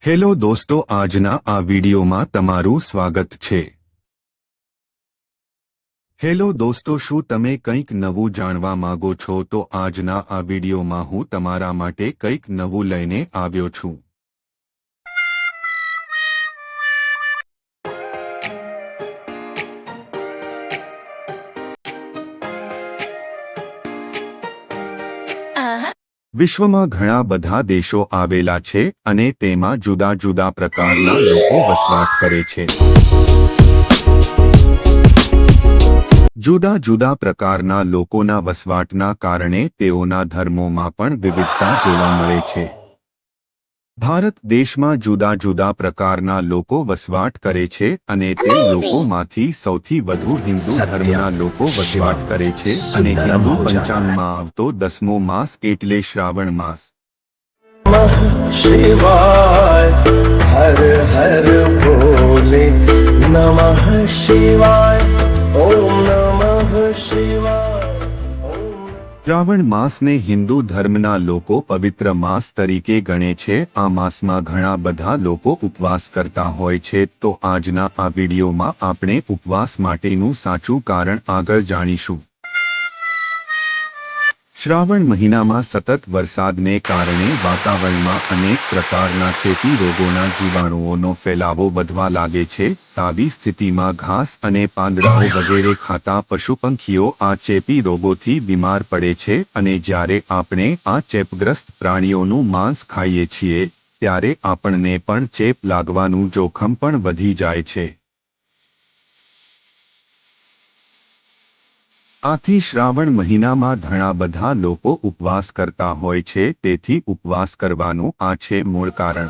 Hello દોસ્તો, આજના આ વિડીયોમાં તમારું સ્વાગત છે। હેલો દોસ્તો, શું તમે કંઈક નવું જાણવા માંગો છો? તો આજના આ વિડીયોમાં હું તમારા માટે કંઈક નવું લઈને આવ્યો છું। વિશ્વમાં ઘણા બધા દેશો આવેલા છે અને તેમાં જુદા જુદા પ્રકારના લોકો વસવાટ કરે છે। જુદા જુદા પ્રકારના લોકોના વસવાટના કારણે તેઓના ધર્મોમાં પણ વિવિધતા જોવા મળે છે। ભારત દેશમાં જુદા જુદા પ્રકારના લોકો વસવાટ કરે છે અને તે લોકોમાંથી સૌથી વધુ હિન્દુ ધર્મના લોકો વસવાટ કરે છે અને હિન્દુ પંચાંગમાં આવતો 10મો માસ એટલે શ્રાવણ માસ। शिवाय हर हर भोले नमः शिवाय ओम नमः शिवाय। શ્રાવણ માસને હિન્દુ ધર્મના લોકો પવિત્ર માસ તરીકે ગણે છે। આ માસમાં ઘણા બધા લોકો ઉપવાસ કરતા હોય છે, તો આજના આ વિડીયોમાં આપણે ઉપવાસ માટેનું સાચું કારણ આગળ જાણીશું। શ્રાવણ મહિનામાં સતત વરસાદને કારણે વાતાવરણમાં અનેક પ્રકારના ચેપી રોગોના જીવાણુઓનો ફેલાવો વધવા લાગે છે। આવી સ્થિતિમાં ઘાસ અને પાંદડાઓ વગેરે ખાતા પશુપંખીઓ આ ચેપી રોગોથી બીમાર પડે છે અને જ્યારે આપણે આ ચેપગ્રસ્ત પ્રાણીઓનું માંસ ખાઈએ છીએ ત્યારે આપણને પણ ચેપ લાગવાનું જોખમ પણ વધી જાય છે। આથી શ્રાવણ મહિનામાં ઘણા બધા લોકો ઉપવાસ કરતા હોય છે। તેથી ઉપવાસ કરવાનું આ છે મૂળ કારણ।